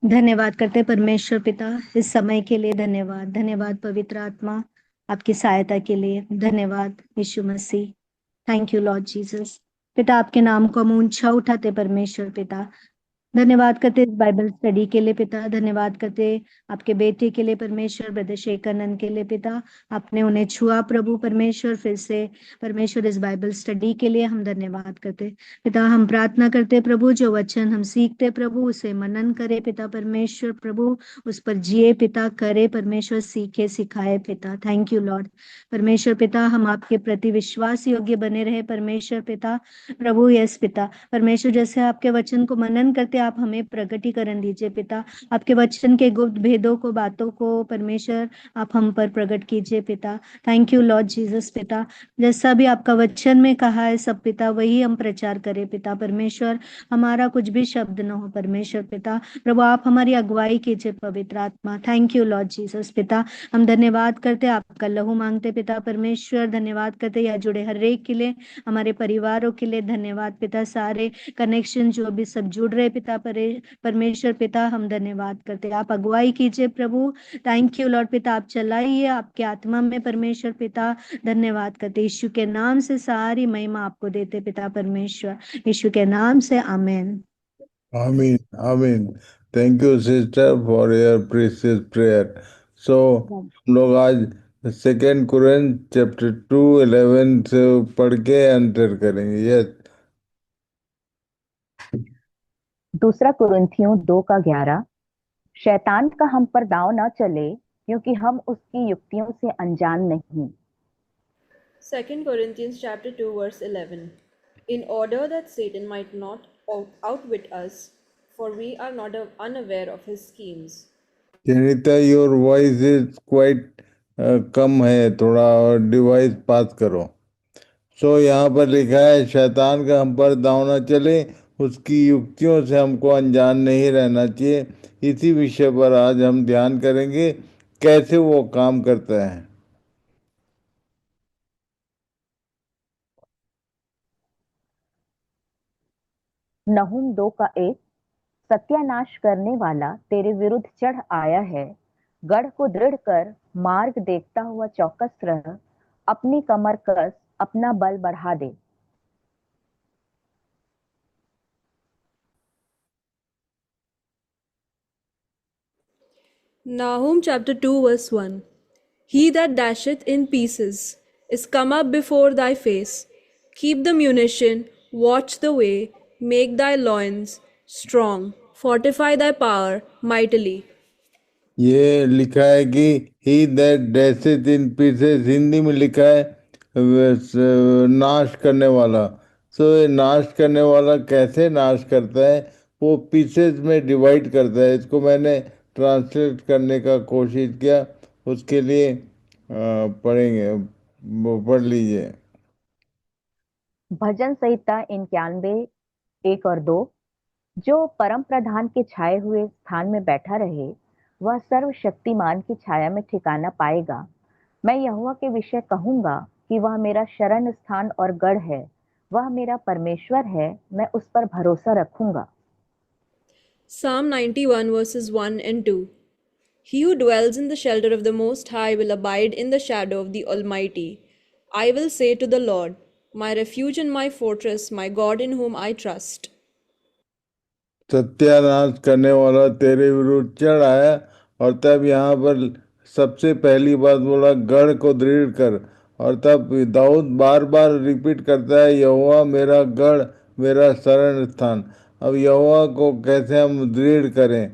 धन्यवाद करते हैं परमेश्वर पिता इस समय के लिए। धन्यवाद, धन्यवाद पवित्र आत्मा आपकी सहायता के लिए। धन्यवाद Yeshu Masih. Thank you Lord Jesus. पिता आपके नाम को हम ऊंचा उठाते परमेश्वर पिता। धन्यवाद करते इस बाइबल स्टडी के लिए पिता। धन्यवाद करते आपके बेटे के लिए परमेश्वर, ब्रदर शेखरानंद के लिए पिता। आपने उन्हें छुआ प्रभु परमेश्वर फिर से। परमेश्वर इस बाइबल स्टडी के लिए हम धन्यवाद करते पिता। हम प्रार्थना करते प्रभु, जो वचन हम सीखते प्रभु उसे मनन करे पिता परमेश्वर प्रभु। उस पर जिए पिता, करे परमेश्वर, सीखे सिखाए पिता। थैंक यू लॉर्ड परमेश्वर पिता। हम आपके प्रति विश्वास योग्य बने रहे परमेश्वर पिता प्रभु। यस पिता परमेश्वर, जैसे आपके वचन को मनन करते आप हमें प्रगटीकरण दीजिए पिता। आपके वचन के गुप्त भेदों को, बातों को परमेश्वर आप हम पर प्रकट कीजिए पिता। थैंक यू लॉर्ड जीसस पिता। जैसा भी आपका वचन में कहा है सब पिता, वही हम प्रचार करें पिता परमेश्वर। हमारा कुछ भी शब्द न हो परमेश्वर पिता प्रभु। आप हमारी अगुवाई कीजिए पवित्र आत्मा। थैंक यू लॉर्ड जीसस पिता। हम धन्यवाद करते आपका लहू मांगते पिता परमेश्वर। धन्यवाद करते या जुड़े हर एक के लिए, हमारे परिवारों के लिए धन्यवाद पिता। सारे कनेक्शन जो भी सब जुड़ रहे पिता परमेश्वर पिता, हम धन्यवाद करते। आप अगुवाई कीजिए प्रभु। थैंक यू लॉर्ड पिता। आप चलाइए आपके आत्मा में परमेश्वर पिता। धन्यवाद करते यीशु के नाम से, सारी महिमा आपको देते पिता परमेश्वर, यीशु के नाम से आमेन। Amen. Amen. Thank you, sister, for your precious prayer. So, हम लोग आज सेकेंड कुरिन्थ चैप्टर 2:11 से पढ़ के एंटर करेंगे। यस। दूसरा कुरिन्थियों 2:11। शैतान का हम पर दांव न चले, क्योंकि हम उसकी युक्तियों से अनजान नहीं। 2 Corinthians chapter 2 verse 11. In order that Satan might not outwit us, for we are not unaware of his schemes. Janita, your voice is quite कम है, थोड़ा डिवाइस पास करो। सो यहाँ पर लिखा है, शैतान का हम पर दांव न चले, उसकी युक्तियों से हमको अनजान नहीं रहना चाहिए। इसी विषय पर आज हम ध्यान करेंगे, कैसे वो काम करता है। नहूम 2:1। सत्यानाश करने वाला तेरे विरुद्ध चढ़ आया है, गढ़ को दृढ़ कर, मार्ग देखता हुआ चौकस रह, अपनी कमर कस, अपना बल बढ़ा दे। Nahum chapter 2 verse 1. He that dasheth in pieces is come up before thy face. Keep the munition, watch the way, make thy loins strong, fortify thy power mightily. ये लिखा है कि ही दैट डैशेथ इन पीसेस, हिंदी में लिखा है नाश करने वाला। सो ये नाश करने वाला कैसे नाश करता है, वो पीसेस में डिवाइड करता है। इसको मैंने ट्रांसलेट करने का कोशिश किया, उसके लिए पढ़ेंगे, वो पढ़ लीजिए। भजन संहिता 91 1 और 2। जो परम प्रधान के छाए हुए स्थान में बैठा रहे, वह सर्वशक्तिमान की छाया में ठिकाना पाएगा। मैं यहोवा के विषय कहूंगा कि वह मेरा शरण स्थान और गढ़ है, वह मेरा परमेश्वर है, मैं उस पर भरोसा रखूंगा। Psalm 91 verses 1 and 2. He who dwells in the shelter of the Most High will abide in the shadow of the Almighty. I will say to the Lord, my refuge and my fortress, my God in whom I trust. सत्यानाश करने वाला तेरे विरुद्ध चढ़ आया, और तब यहाँ पर सबसे पहली बात बोला, गढ़ को दृढ़ कर। और तब दाऊद बार बार रिपीट करता है, यहोवा मेरा गढ़, मेरा शरण स्थान। अब यहोवा को कैसे हम दृढ़ करें,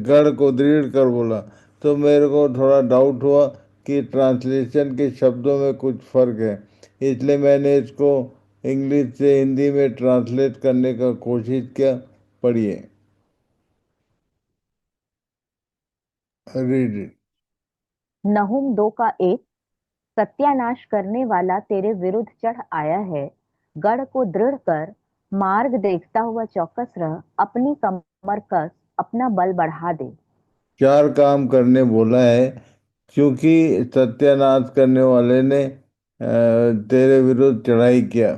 गढ़ को दृढ़ कर बोला, तो मेरे को थोड़ा डाउट हुआ कि ट्रांसलेशन के शब्दों में कुछ फर्क है, इसलिए मैंने इसको इंग्लिश से हिंदी में ट्रांसलेट करने का कोशिश किया। पढ़िए, रीड इट। नहूम 2:1। सत्यानाश करने वाला तेरे विरुद्ध चढ़ आया है, गढ़ को दृढ़ कर, मार्ग देखता हुआ चौकस रह, अपनी कमर कस, अपना बल बढ़ा दे। चार काम करने बोला है, क्योंकि सत्यानाश करने वाले ने तेरे विरुद्ध चढ़ाई किया।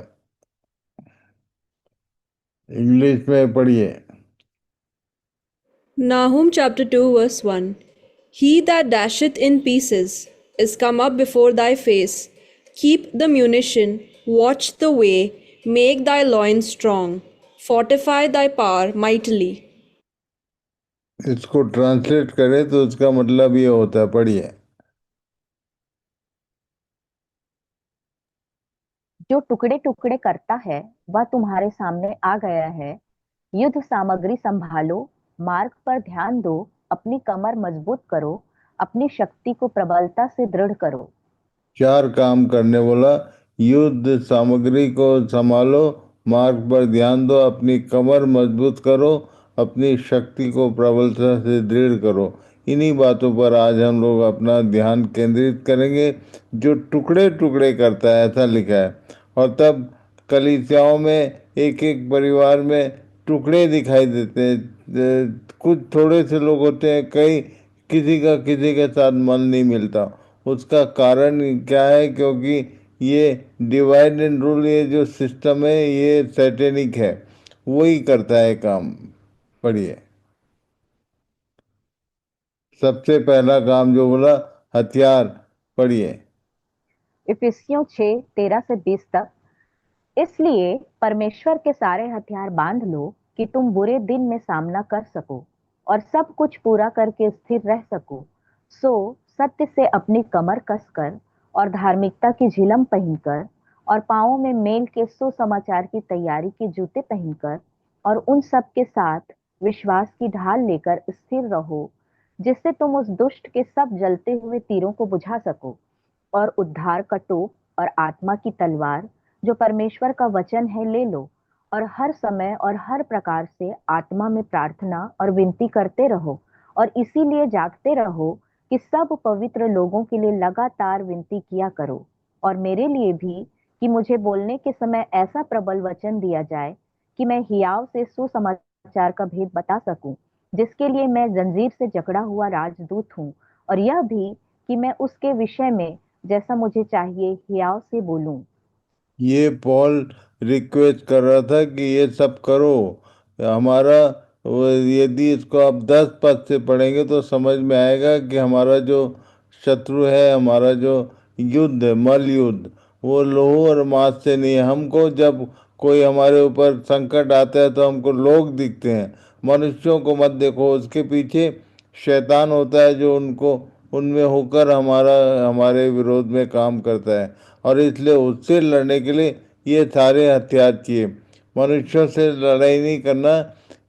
इंग्लिश में पढ़िए। Nahum chapter 2, verse 1. He that dasheth in pieces is come up before thy face. Keep the munition, watch the way, make thy loins strong, fortify thy power mightily. इसको ट्रांसलेट करें तो उसका मतलब ये होता है, पढ़िए। जो टुकड़े टुकड़े करता है वह तुम्हारे सामने आ गया है। युद्ध सामग्री संभालो, मार्ग पर ध्यान दो, अपनी कमर मजबूत करो, अपनी शक्ति को प्रबलता से दृढ़ करो। 4 काम करने बोला। युद्ध सामग्री को संभालो, मार्ग पर ध्यान दो, अपनी कमर मजबूत करो, अपनी शक्ति को प्रबलता से दृढ़ करो। इन्हीं बातों पर आज हम लोग अपना ध्यान केंद्रित करेंगे। जो टुकड़े टुकड़े करता है, ऐसा लिखा है। और तब कलीसियाओं में एक एक परिवार में टुकड़े दिखाई देते हैं। कुछ थोड़े से लोग होते हैं, कई किसी के साथ मन नहीं मिलता। उसका कारण क्या है? क्योंकि ये डिवाइड एंड रूल, ये जो सिस्टम है, ये सैटेनिक है, वही करता है काम। पढ़िए। सबसे पहला काम जो बोला, हथियार। पढ़िए। इफिसियों 6:13 से 20 तक। इसलिए परमेश्वर के सारे हथियार बांध लो कि तुम बुरे दिन में सामना कर सको और सब कुछ पूरा करके स्थिर रह सको। सो सत्य से अपनी कमर कसकर और धार्मिकता की झिलम पहनकर और पांवों में मेल के सुसमाचार की तैयारी के जूते पहनकर और उन सब के साथ विश्वास की ढाल लेकर स्थिर रहो, जिससे तुम उस दुष्ट के सब जलते हुए तीरों को बुझा सको। और उद्धार का टोप और आत्मा की तलवार जो परमेश्वर का वचन है ले लो, और हर समय और हर प्रकार से आत्मा में प्रार्थना और विनती करते रहो, और इसीलिए जागते रहो कि सब पवित्र लोगों के लिए लगातार विनती किया करो, और मेरे लिए भी, कि मुझे बोलने के समय ऐसा प्रबल वचन दिया जाए कि मैं हियाव से सुसमाचार का भेद बता सकूं, जिसके लिए मैं जंजीर से जकड़ा हुआ राजदूत हूं, और यह भी कि मैं उसके विषय में जैसा मुझे चाहिए हियाव से बोलूं। ये पॉल रिक्वेस्ट कर रहा था कि ये सब करो। हमारा यदि इसको आप 10 पद से पढ़ेंगे तो समझ में आएगा कि हमारा जो शत्रु है, हमारा जो युद्ध है, मल युद्ध, वो लहू और मांस से नहीं है। हमको जब कोई हमारे ऊपर संकट आता है तो हमको लोग दिखते हैं। मनुष्यों को मत देखो, उसके पीछे शैतान होता है जो उनको उनमें होकर हमारे विरोध में काम करता है। और इसलिए उससे लड़ने के लिए ये सारे हथियार चाहिए। मनुष्यों से लड़ाई नहीं करना,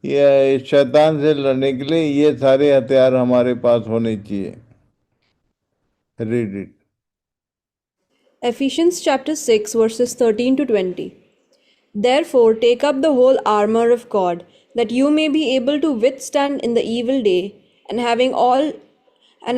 ये शैतान से लड़ने के लिए ये सारे हथियार हमारे पास होने चाहिए। Read it. Ephesians chapter 6, verses 13 to 20. Therefore, take up the whole armor of God, that you may be able to withstand in the evil day, and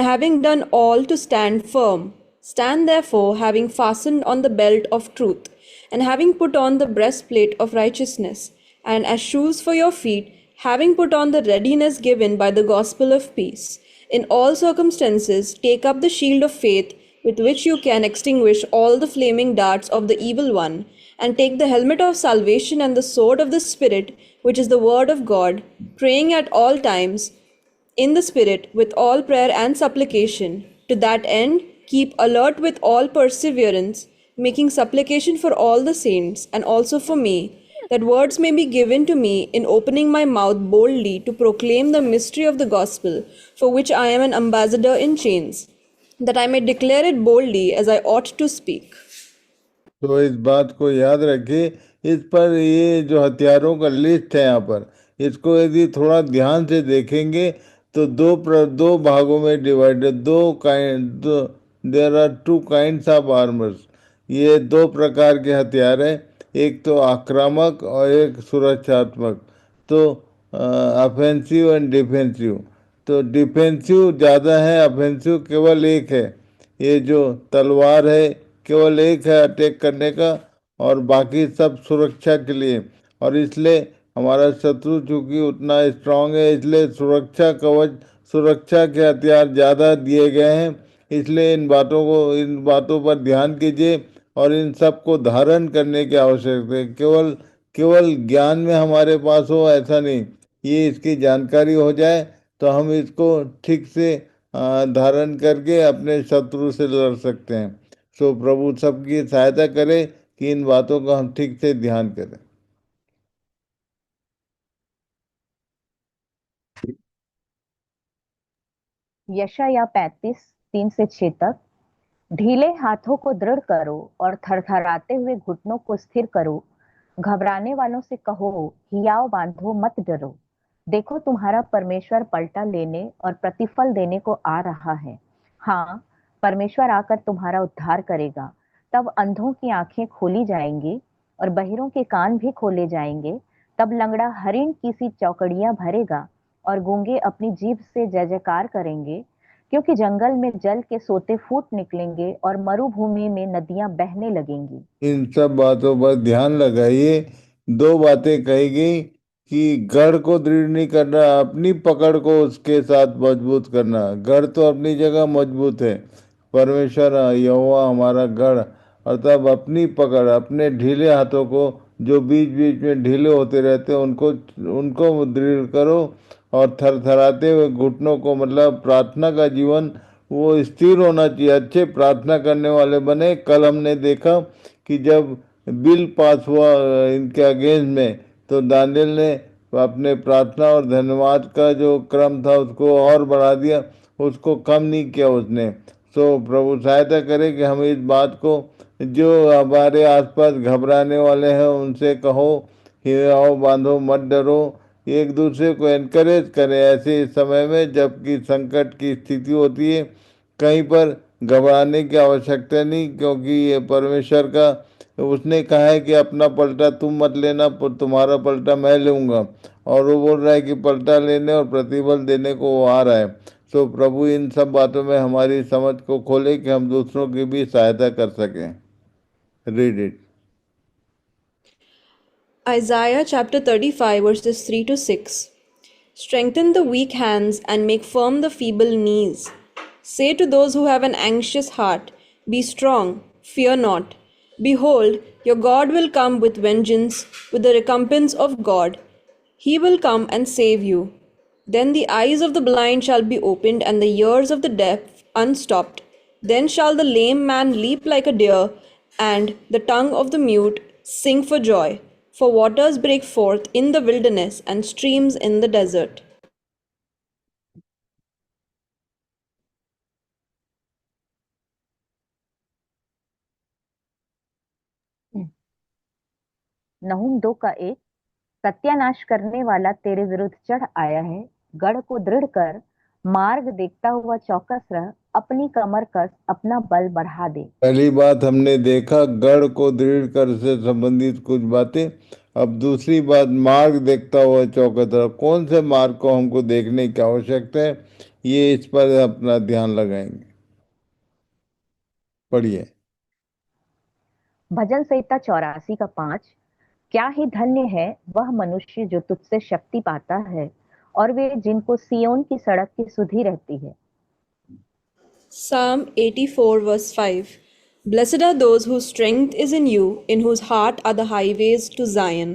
having done all to stand firm. Stand therefore, having fastened on the belt of truth, and having put on the breastplate of righteousness, and as shoes for your feet, having put on the readiness given by the gospel of peace. In all circumstances, take up the shield of faith, with which you can extinguish all the flaming darts of the evil one, and take the helmet of salvation and the sword of the Spirit, which is the word of God, praying at all times in the Spirit with all prayer and supplication. To that end, keep alert with all perseverance, making supplication for all the saints, and also for me, that words may be given to me in opening my mouth boldly to proclaim the mystery of the gospel, for which I am an ambassador in chains, that I may declare it boldly as I ought to speak. तो इस बात को याद रखिए। इस पर ये जो हथियारों का लिस्ट है यहाँ पर, इसको यदि थोड़ा ध्यान से देखेंगे तो दो भागों में divided, there are 2 kinds of armours. ये 2 प्रकार के हथियार हैं, एक तो आक्रामक और एक सुरक्षात्मक। तो ऑफेंसिव एंड डिफेंसिव। तो डिफेंसिव ज़्यादा है, ऑफेंसिव केवल एक है। ये जो तलवार है केवल एक है अटैक करने का, और बाकी सब सुरक्षा के लिए। और इसलिए हमारा शत्रु चूंकि उतना स्ट्रांग है, इसलिए सुरक्षा कवच, सुरक्षा के हथियार ज़्यादा दिए गए हैं। इसलिए इन बातों पर ध्यान कीजिए और इन सब को धारण करने की आवश्यकता है। केवल केवल ज्ञान में हमारे पास हो ऐसा नहीं, ये इसकी जानकारी हो जाए तो हम इसको ठीक से धारण करके अपने शत्रु से लड़ सकते हैं। सो प्रभु सबकी सहायता करे कि इन बातों का हम ठीक से ध्यान करें। यशायाह 35:3 से 6 तक। ढीले हाथों को दृढ़ करो और थरथराते हुए घुटनों को स्थिर करो। घबराने वालों से कहो, हियाव बांधो, मत डरो। देखो, तुम्हारा परमेश्वर पलटा लेने और प्रतिफल देने को आ रहा है। हाँ, परमेश्वर आकर तुम्हारा उद्धार करेगा। तब अंधों की आंखें खोली जाएंगी और बहिरों के कान भी खोले जाएंगे। तब लंगड़ा हरिण की सी चौकड़ियां भरेगा और गूंगे अपनी जीभ से जय जयकार करेंगे, क्योंकि जंगल में जल के सोते फूट निकलेंगे और मरुभूमि में नदियां बहने लगेंगी। इन सब बातों पर ध्यान लगाइए। दो बातें कही गई कि गढ़ को दृढ़ नहीं करना, अपनी पकड़ को उसके साथ मजबूत करना। गढ़ तो अपनी जगह मजबूत है, परमेश्वर यहोवा हमारा गढ़। और तब अपनी पकड़, अपने ढीले हाथों को जो बीच बीच में ढीले होते रहते हैं उनको उनको दृढ़ करो। और थरथराते हुए घुटनों को, मतलब प्रार्थना का जीवन वो स्थिर होना चाहिए। अच्छे प्रार्थना करने वाले बने। कल हमने देखा कि जब बिल पास हुआ इनके अगेंस्ट में, तो दानियल ने अपने प्रार्थना और धन्यवाद का जो क्रम था उसको और बढ़ा दिया, उसको कम नहीं किया उसने। सो प्रभु सहायता करे कि हम इस बात को, जो हमारे आसपास घबराने वाले हैं उनसे कहो, हियाव बांधो, मत डरो। एक दूसरे को एनकरेज करें ऐसे समय में जबकि संकट की स्थिति होती है। कहीं पर घबराने की आवश्यकता नहीं, क्योंकि ये परमेश्वर का, उसने कहा है कि अपना पलटा तुम मत लेना, पर तुम्हारा पलटा मैं लूंगा। और वो बोल रहा है कि पलटा लेने और प्रतिफल देने को वो आ रहा है। तो प्रभु इन सब बातों में हमारी समझ को खोले कि हम दूसरों की भी सहायता कर सकें। Read it. Isaiah chapter 35, verses 3 to 6. Strengthen the weak hands and make firm the feeble knees. Say to those who have an anxious heart, be strong, fear not. Behold, your God will come with vengeance, with the recompense of God. He will come and save you. Then the eyes of the blind shall be opened, and the ears of the deaf unstopped. Then shall the lame man leap like a deer, and the tongue of the mute sing for joy. For waters break forth in the wilderness, and streams in the desert. नहूम 2:1। सत्यानाश करने वाला तेरे विरुद्ध चढ़ आया है। गढ़ को दृढ़ कर, मार्ग देखता हुआ चौकस रह, अपनी कमर कस, अपना बल बढ़ा दे। पहली बात हमने देखा गढ़ को दृढ़ कर से संबंधित कुछ बातें। अब दूसरी बात, मार्ग देखता हुआ चौकस रह। कौन से मार्ग को हमको देखने की आवश्यकता है, ये इस पर अपना ध्यान लगाएंगे। पढ़िए। भजन संहिता 84:5। क्या ही धन्य है वह मनुष्य जो तुझसे शक्ति पाता है, और वे जिनको सियोन की सड़क की सुधि रहती है। Psalm 84, verse 5. Blessed are those whose strength is in you, in whose heart are the highways to Zion.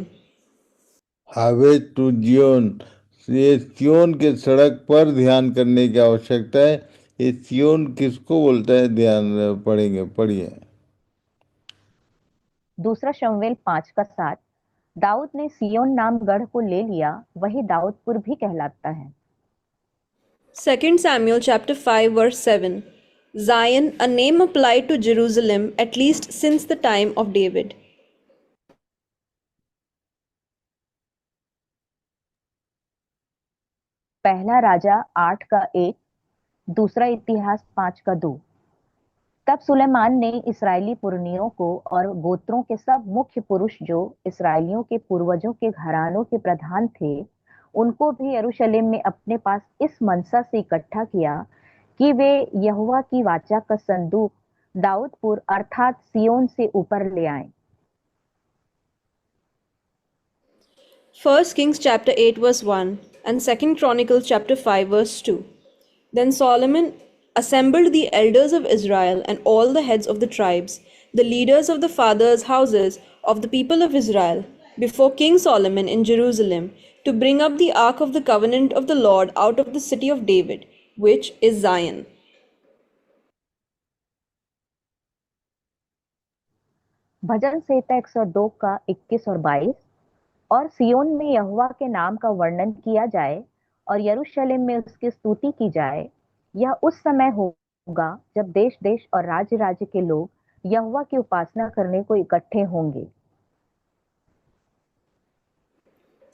Highway to Zion, ये सियोन के सड़क पर ध्यान करने की आवश्यकता है। ये सियोन किसको बोलता है, ध्यान पढ़ेंगे। पढ़िए। दूसरा शमूएल 5:7। दाऊद ने सियोन नाम गढ़ को ले लिया, वही दाऊदपुर भी कहलाता है। 2 Samuel chapter 5, verse 7. Zion, a name applied to Jerusalem at least since the time of David. पहला राजा 8:1, दूसरा इतिहास 5:2। तब सुलेमान ने इस्राएली पुरनियों को और गोत्रों के सब मुख्य पुरुष जो इस्राएलियों के पूर्वजों के घरानों के प्रधान थे, उनको भी यरूशलेम में अपने पास इस मनसा से इकट्ठा किया कि वे यहोवा की वाचा का संदूक दाऊदपुर अर्थात सियोन से ऊपर ले आए। 1 Kings chapter 8, verse 1 and 2 Chronicles chapter 5, verse 2. Then Solomon assembled the elders of Israel and all the heads of the tribes, the leaders of the fathers' houses of the people of Israel, before King Solomon in Jerusalem, to bring up the ark of the covenant of the Lord out of the city of David, which is Zion. भजन संहिता 102 का 21 और 22। और सियोन में यहोवा के नाम का वर्णन किया जाए और यरूशलेम में उसकी स्तुति की जाए। यह उस समय होगा जब देश देश और राज्य राज्य के लोग यहोवा की उपासना करने को इकट्ठे होंगे।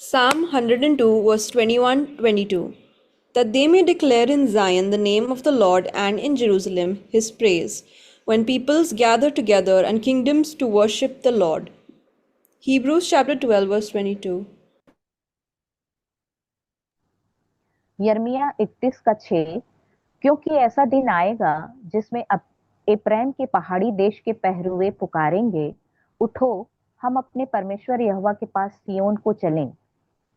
Psalm 102 verse 21-22. That they may declare in Zion the name of the Lord and in Jerusalem his praise, when peoples gather together and kingdoms to worship the Lord. Hebrews chapter 12 verse 22. यर्मिया 31 का 6। क्योंकि ऐसा दिन आएगा जिसमें एप्रैम के पहाड़ी देश के पहरुए पुकारेंगे, उठो हम अपने परमेश्वर यहोवा के पास सियोन को चलें।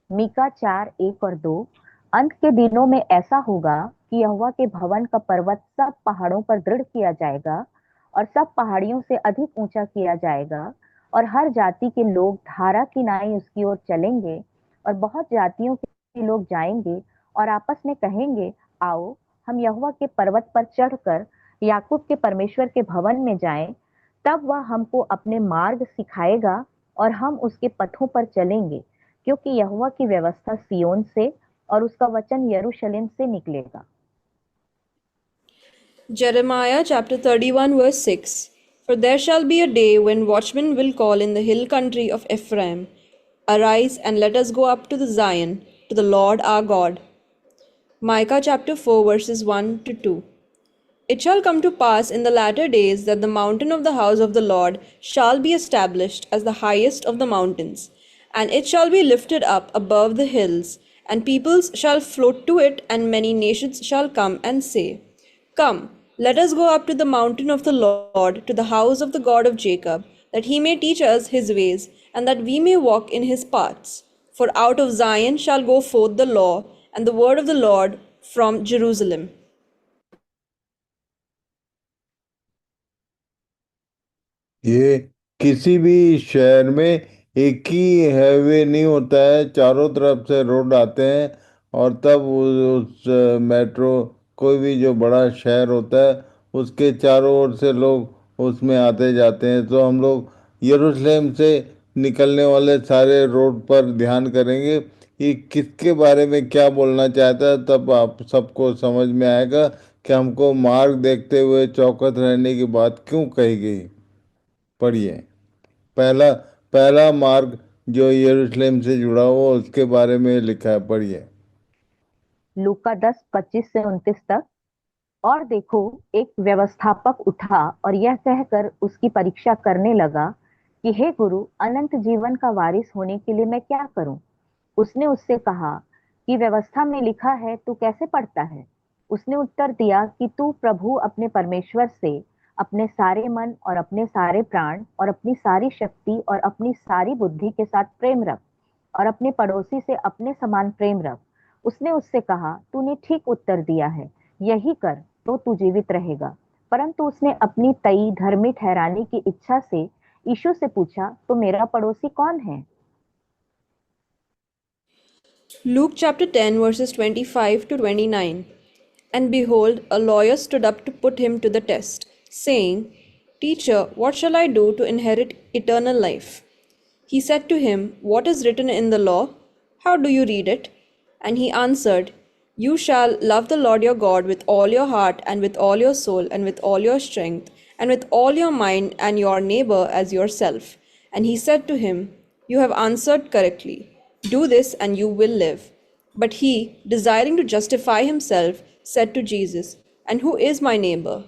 मीका 4 1 और 2। अंत के दिनों में ऐसा होगा कि यहोवा के भवन का पर्वत सब पहाड़ों पर दृढ़ किया जाएगा और सब पहाड़ियों से अधिक ऊंचा किया जाएगा, और हर जाति के लोग धारा की नाई उसकी ओर चलेंगे, और बहुत जातियों के लोग जाएंगे और आपस में कहेंगे, आओ हम यहोवा के पर्वत पर चढ़कर याकूब के परमेश्वर के भवन में जाएं। तब वह हमको अपने मार्ग सिखाएगा और हम उसके पथों पर चलेंगे, क्योंकि यहोवा की व्यवस्था सियोन से और उसका वचन यरूशलेम से निकलेगा। Jeremiah chapter 31 verse 6. For there shall be a day when watchmen will call in the hill country of Ephraim, Arise and let us go up to the Zion, to the Lord our God. Micah chapter 4 verses 1-2. It shall come to pass in the latter days that the mountain of the house of the Lord shall be established as the highest of the mountains, and it shall be lifted up above the hills, and peoples shall float to it, and many nations shall come and say, Come, let us go up to the mountain of the Lord, to the house of the God of Jacob, that he may teach us his ways, and that we may walk in his paths. For out of Zion shall go forth the law, and the word of the Lord from Jerusalem. ये किसी भी शहर में एक ही highway नहीं होता है, चारों तरफ से रोड आते हैं, और तब उस मेट्रो, कोई भी जो बड़ा शहर होता है उसके चारों ओर से लोग उसमें आते जाते हैं। तो हम लोग यरूशलेम से निकलने वाले सारे रोड पर ध्यान करेंगे कि किसके बारे में क्या बोलना चाहता है, तब आप सबको समझ में आएगा कि हमको मार्ग देखते हुए चौकस रहने की बात क्यों कही गई। पढ़िए। पहला पहला मार्ग जो यरूशलेम से जुड़ा हुआ उसके बारे में लिखा है, पढ़िए। लूका 10 25 से 29 तक। और देखो, एक व्यवस्थापक उठा और यह कहकर उसकी परीक्षा करने लगा कि हे गुरु, अनंत जीवन का वारिस होने के लिए मैं क्या करूं? उसने उससे कहा कि व्यवस्था में लिखा है, तू कैसे पढ़ता है? उसने उत्तर दिया कि तू प्रभु अपने परमेश्वर से अपने सारे मन और अपने सारे प्राण और अपनी सारी शक्ति और अपनी सारी बुद्धि के साथ प्रेम रख, और अपने पड़ोसी से अपने समान प्रेम रख। उसने उससे कहा, तूने ठीक उत्तर दिया है, यही कर तो तू जीवित रहेगा। परंतु उसने अपनी तई धर्मी ठहराने की इच्छा से यीशु से पूछा, तो मेरा पड़ोसी कौन है? Luke chapter 10 verses 25-29. And behold, a lawyer stood up to put him to the test, saying, Teacher, what shall I do to inherit eternal life? He said to him, What is written in the law? How do you read it? And he answered, You shall love the Lord your God with all your heart, and with all your soul, and with all your strength, and with all your mind, and your neighbor as yourself. And he said to him, You have answered correctly. Do this, and you will live. But he, desiring to justify himself, said to Jesus, And who is my neighbor?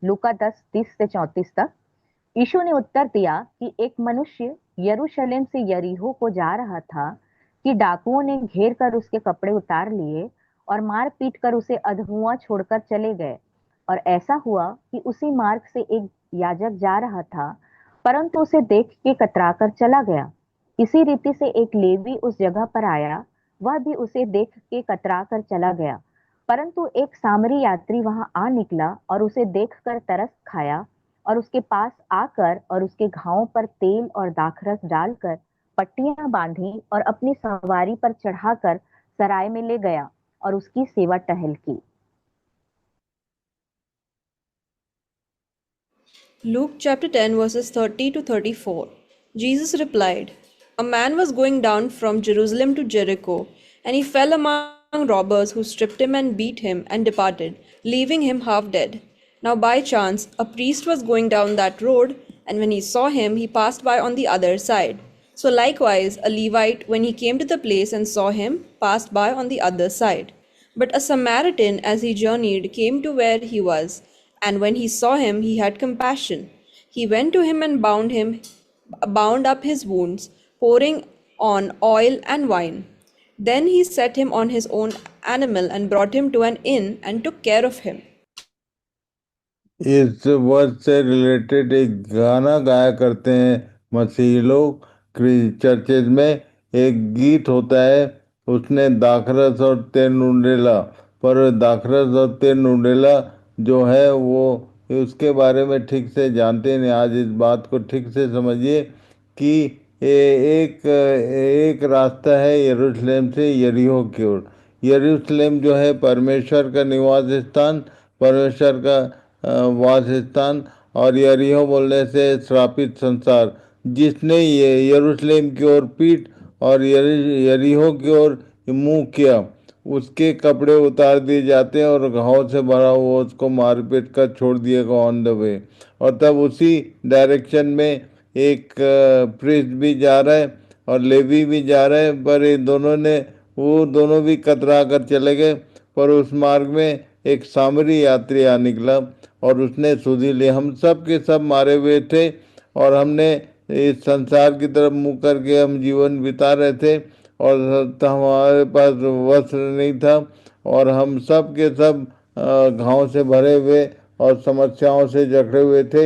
लूका 10 30 से 34 तक। यीशु ने उत्तर दिया कि एक मनुष्य यरूशलेम से यरीहो को जा रहा था कि डाकुओं ने घेर कर उसके कपड़े उतार लिए और मार पीट कर उसे अधमुआ छोड़कर चले गए। और ऐसा हुआ कि उसी मार्ग से एक याजक जा रहा था, परंतु उसे देख के कतराकर चला गया। इसी रीति से एक लेवी उस जगह पर आया, वह भी उसे देख के कतराकर चला गया। परंतु एक सामरी यात्री वहां आ निकला और उसे देखकर तरस खाया और उसके पास आकर और उसके घावों पर तेल और दाखरस डालकर पट्टियां बांधी और अपनी सवारी पर चढ़ाकर सराय में ले गया और उसकी सेवा टहल की। Luke chapter 10 verses 30 to 34. Jesus replied, "A man was going down from Jerusalem to Jericho, and he fell among robbers who stripped him and beat him and departed, leaving him half dead. Now by chance a priest was going down that road, and when he saw him, he passed by on the other side. So likewise a Levite, when he came to the place and saw him, passed by on the other side. But a Samaritan, as he journeyed, came to where he was, and when he saw him, he had compassion. He went to him and bound up his wounds, pouring on oil and wine. Then he set him on his own animal and brought him to an inn and took care of him." इस word से related एक गाना गाया करते हैं मसीही लोग churches में। एक गीत होता है, उसने दाखरस और तेल उंडेला, पर दाखरस और तेल उंडेला जो है वो उसके बारे में ठीक से जानते नहीं। आज इस बात को ठीक से समझिए कि एक रास्ता है यरूशलेम से यरीहो की ओर। यरूशलेम जो है परमेश्वर का निवास स्थान, परमेश्वर का वास स्थान, और यरीहो बोलने से श्रापित संसार। जिसने ये यरूशलेम की ओर पीठ और यरीहो की ओर मुंह किया, उसके कपड़े उतार दिए जाते हैं और घाव से भरा हुआ उसको मार पीट कर छोड़ दिएगा ऑन द वे। और तब उसी डायरेक्शन में एक प्रीस्ट भी जा रहा है और लेवी भी जा रहे हैं, पर वो दोनों भी कतरा कर चले गए। पर उस मार्ग में एक सामरी यात्री आ निकला और उसने सुधि ली। हम सब के सब मारे हुए थे और हमने इस संसार की तरफ मुँह करके हम जीवन बिता रहे थे, और हमारे पास वस्त्र नहीं था, और हम सब के सब घाव से भरे हुए और समस्याओं से जकड़े हुए थे।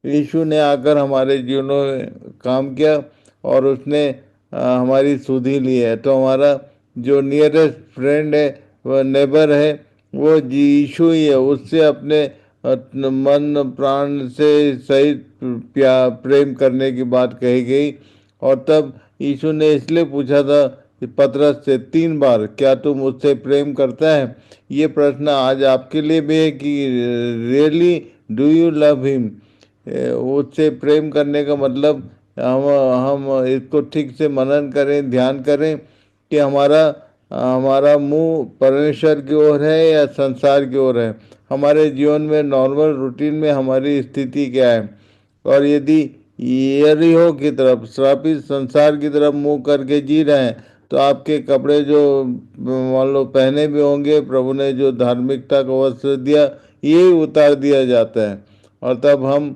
यीशु ने आकर हमारे जीवनों में काम किया और उसने हमारी सुधि ली है। तो हमारा जो नियरेस्ट फ्रेंड है, वह नेबर है, वो यीशु ही है। उससे अपने मन प्राण से सहित प्रेम करने की बात कही गई। और तब यीशु ने इसलिए पूछा था पतरस से 3 बार, क्या तू मुझसे प्रेम करता है? ये प्रश्न आज आपके लिए भी है कि really do you love him? उससे प्रेम करने का मतलब हम इसको ठीक से मनन करें, ध्यान करें कि हमारा मुंह परमेश्वर की ओर है या संसार की ओर है। हमारे जीवन में नॉर्मल रूटीन में हमारी स्थिति क्या है? और यदि यरीहो की तरफ, श्रापित संसार की तरफ मुंह करके जी रहे हैं, तो आपके कपड़े जो मान लो पहने भी होंगे, प्रभु ने जो धार्मिकता का वस्त्र दिया, ये उतार दिया जाता है, और तब हम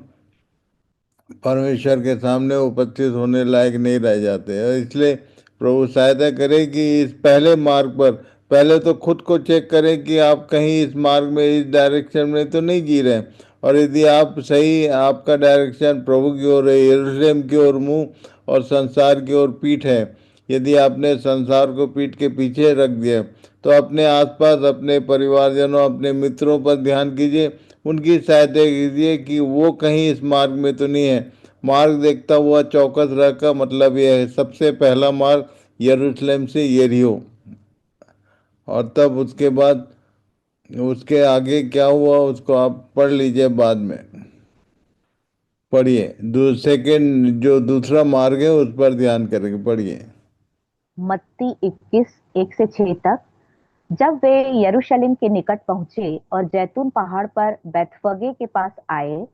परमेश्वर के सामने उपस्थित होने लायक नहीं रह जाते। और इसलिए प्रभु सहायता करे कि इस पहले मार्ग पर पहले तो खुद को चेक करें कि आप कहीं इस मार्ग में, इस डायरेक्शन में तो नहीं जी रहे। और यदि आप सही, आपका डायरेक्शन प्रभु की ओर है, यरूशलेम की ओर मुंह और संसार की ओर पीठ है, यदि आपने संसार को पीठ के पीछे रख दिया, तो अपने आसपास, अपने परिवारजनों, अपने मित्रों पर ध्यान कीजिए, उनकी सहायता कीजिए कि वो कहीं इस मार्ग में तो नहीं है। मार्ग देखता हुआ चौकस रह का मतलब यह है, सबसे पहला मार्ग यरूशलेम से यरीहो। और तब उसके बाद उसके आगे क्या हुआ उसको आप पढ़ लीजिए, बाद में पढ़िए। सेकेंड जो दूसरा मार्ग है उस पर ध्यान करेंगे, पढ़िए। मत्ती 21:1-6 तक। जब वे यरूशलेम के निकट पहुंचे और जैतून पहाड़ पर बैतफगे के पास आए,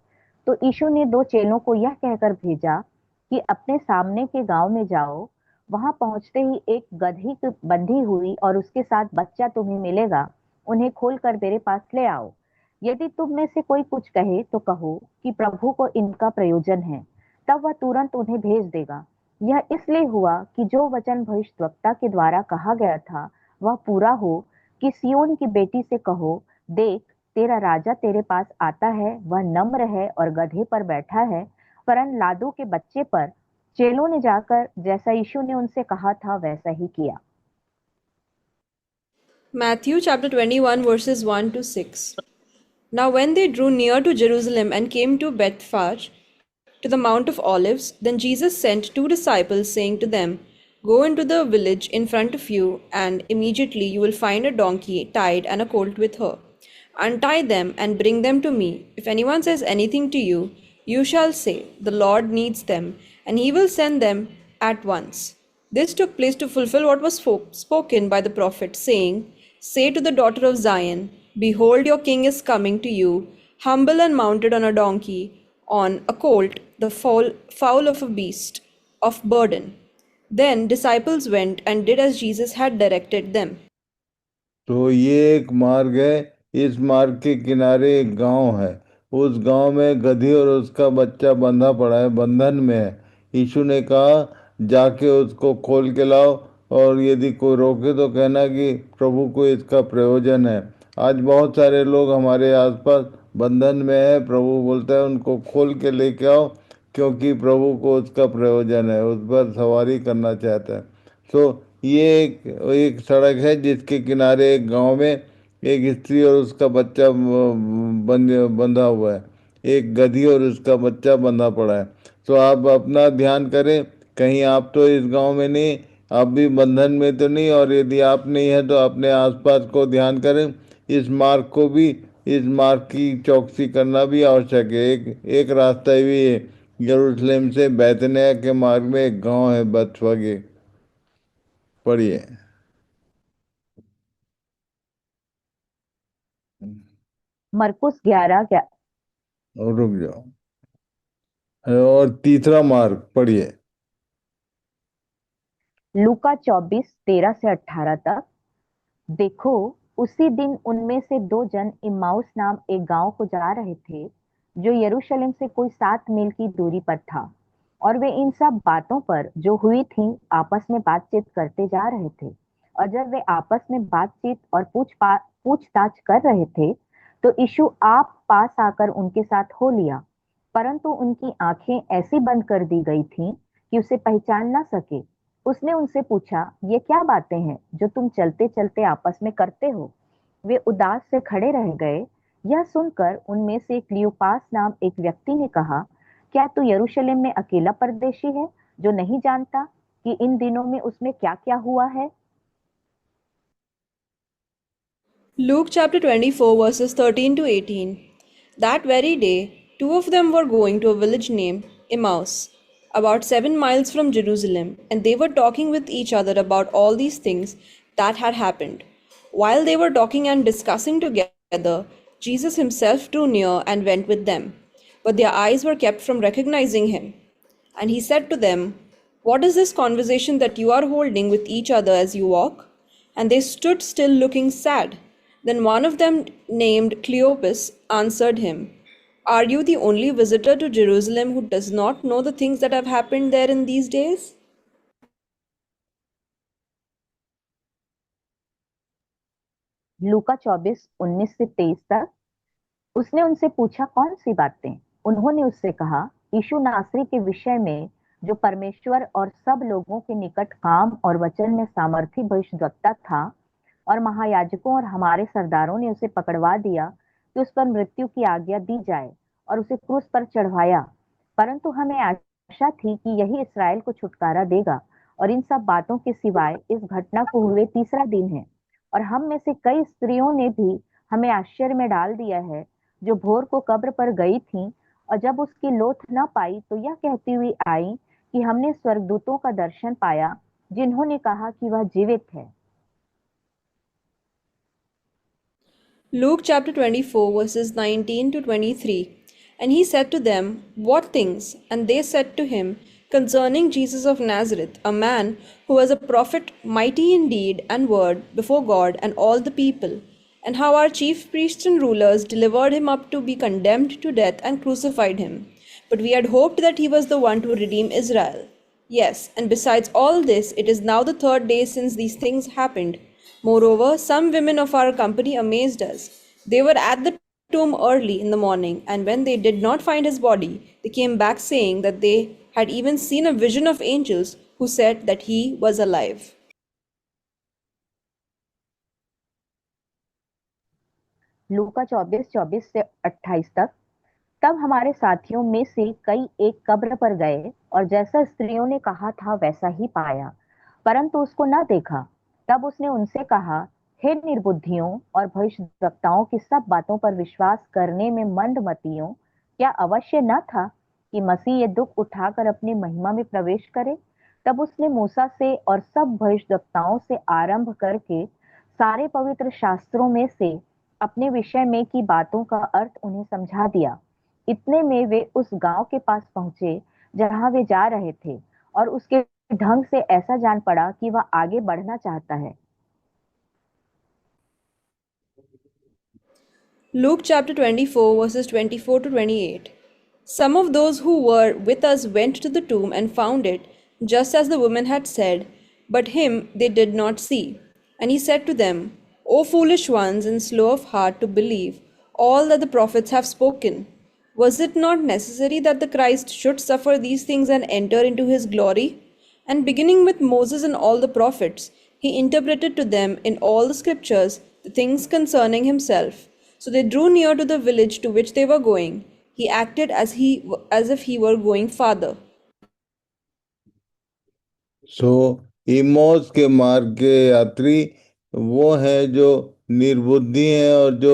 तो यीशु ने 2 चेलों को यह कहकर भेजा कि अपने सामने के गांव में जाओ। वहां पहुंचते ही एक गदही बंधी हुई और उसके साथ बच्चा तुम्हें मिलेगा, उन्हें खोलकर मेरे पास ले आओ। यदि तुम में से कोई कुछ कहे तो कहो कि प्रभु को इनका प्रयोजन है, तब वह तुरंत उन्हें भेज देगा। यह इसलिए हुआ कि जो वचन भविष्यद्वक्ता के द्वारा कहा गया था वह पूरा हो, कि सियोन की बेटी से कहो, देख तेरा राजा तेरे पास आता है, वह नम्र है और गधे पर बैठा है। वरन लादू के बच्चे पर चेलों ने जाकर जैसा यीशु ने उनसे कहा था वैसा ही किया। Matthew chapter 21 verses 1 to 6. Now, when they drew near to Jerusalem and came to Bethphage, to the Mount of Olives, then Jesus sent 2 disciples, saying to them, "Go into the village in front of you, and immediately you will find a donkey tied and a colt with her. Untie them and bring them to me. If anyone says anything to you, you shall say, 'The Lord needs them,' and he will send them at once." This took place to fulfill what was spoken by the prophet, saying, "Say to the daughter of Zion, Behold, your king is coming to you, humble and mounted on a donkey, on a colt, the foal of a beast of burden." Then disciples went and did as Jesus had directed them. तो ये एक मार्ग है। इस मार्ग के किनारे एक गांव है। उस गांव में गधी और उसका बच्चा बंधा पड़ा है, बंधन में है। यीशु ने कहा, जाके उसको खोल के लाओ, और यदि कोई रोके तो कहना कि प्रभु को इसका प्रयोजन है। आज बहुत सारे लोग हमारे आसपास बंधन में है। प्रभु बोलता है उनको खोल के लेके आओ, क्योंकि प्रभु को उसका प्रयोजन है, उस पर सवारी करना चाहता है। तो ये एक सड़क है जिसके किनारे एक गांव में एक स्त्री और उसका बच्चा बंधा हुआ है। एक गधी और उसका बच्चा बंधा पड़ा है। तो आप अपना ध्यान करें, कहीं आप तो इस गांव में नहीं, आप भी बंधन में तो नहीं, और यदि आप नहीं है तो अपने आसपास को ध्यान करें। इस मार्ग को भी, इस मार्ग की चौकसी करना भी आवश्यक है। एक रास्ता भी है, यरूशलेम से बैतनिय्याह के मार्ग में एक गांव है बथफगे। पढ़िए। मरकुस 11 और रुक जाओ। और तीसरा मार्ग पढ़िए। लूका 24:13 से 18 तक। देखो, उसी दिन उनमें से 2 जन इम्माउस नाम एक गांव को जा रहे थे, जो यरूशलेम से कोई 7 मील की दूरी पर था, और वे इन सब बातों पर जो हुई थीं आपस में बातचीत करते जा रहे थे। और जब वे आपस में बातचीत और पूछताछ कर रहे थे, तो यीशु आप पास आकर उनके साथ हो लिया, परंतु उनकी आंखें ऐसी बंद कर दी गई थीं कि उसे पहचान ना सके। उसने उनसे पूछा, ये क्या बातें हैं जो तुम चलते चलते आपस में करते हो? वे उदास से खड़े रह गए। यह सुनकर उनमें से क्लियोपास नाम एक व्यक्ति ने कहा, क्या तू यरूशलेम में अकेला परदेशी है, जो नहीं जानता कि इन दिनों में उसमें क्या क्या हुआ है? Luke chapter 24, verses 13 to 18. That very day, 2 of them were going to a village named Emmaus, about 7 miles from Jerusalem, and they were talking with each other about all these things that had happened. While they were talking and discussing together, Jesus himself drew near and went with them. But their eyes were kept from recognizing him. And he said to them, "What is this conversation that you are holding with each other as you walk?" And they stood still looking sad. Then one of them, named Cleopas, answered him, "Are you the only visitor to Jerusalem who does not know the things that have happened there in these days?" लूका 24:19 से 23 तक। उसने उनसे पूछा, कौन सी बातें? उन्होंने उससे कहा, यीशु नासरी के विषय में, जो परमेश्वर और सब लोगों के निकट काम और वचन में सामर्थी भविष्यद्वक्ता था, और महायाजकों और हमारे सरदारों ने उसे पकड़वा दिया कि उस पर मृत्यु की आज्ञा दी जाए और उसे क्रूस पर चढ़वाया। परंतु हमें आशा थी कि यही इसराइल को छुटकारा देगा। और इन सब बातों के सिवाय इस घटना को हुए तीसरा दिन है। और हम में से कई स्त्रियों ने भी हमें आश्चर्य में डाल दिया है, जो भोर को कब्र पर गई थीं, और जब उसकी लोथ न पाई तो यह कहती हुई आई कि हमने स्वर्गदूतों का दर्शन पाया, जिन्होंने कहा कि वह जीवित है। Luke chapter 24, verses 19 to 23. And he said to them, "What things?" And they said to him, "Concerning Jesus of Nazareth, a man who was a prophet, mighty in deed and word before God and all the people, and how our chief priests and rulers delivered him up to be condemned to death and crucified him. But we had hoped that he was the one to redeem Israel. Yes, and besides all this, it is now the 3rd day since these things happened. Moreover, some women of our company amazed us. They were at the tomb early in the morning, and when they did not find his body, they came back saying that they had even seen a vision of angels who said that he was alive." लूका 24:24 से 28 तक। तब हमारे साथियों में से कई एक कब्र पर गए और जैसा स्त्रियों ने कहा था वैसा ही पाया, परंतु उसको न देखा। तब उसने उनसे कहा, हे निर्बुद्धियों और भविष्यद्वक्ताओं की सब बातों पर विश्वास करने में मंदमतियों, क्या अवश्य न था कि मसीह ये दुख उठाकर अपनी महिमा में प्रवेश करे? तब उसने मूसा से और सब भविष्यद्वक्ताओं से आरंभ करके सारे पवित्र शास्त्रों में से अपने विषय में की बातों का अर्थ उन्हें समझा दिया। इतने में वे उस गांव के पास पहुंचे जहां वे जा रहे थे, और उसके ढंग से ऐसा जान पड़ा कि वह आगे बढ़ना चाहता है। Luke chapter 24, verses 24 to 28. Some of those who were with us went to the tomb and found it, just as the woman had said, but him they did not see. And he said to them, O foolish ones and slow of heart to believe all that the prophets have spoken. Was it not necessary that the Christ should suffer these things and enter into his glory? And beginning with Moses and all the prophets, he interpreted to them in all the scriptures the things concerning himself. So they drew near to the village to which they were going. He acted as if he were going farther. Amos के मार्ग के यात्री वो हैं जो निर्बुद्धि हैं और जो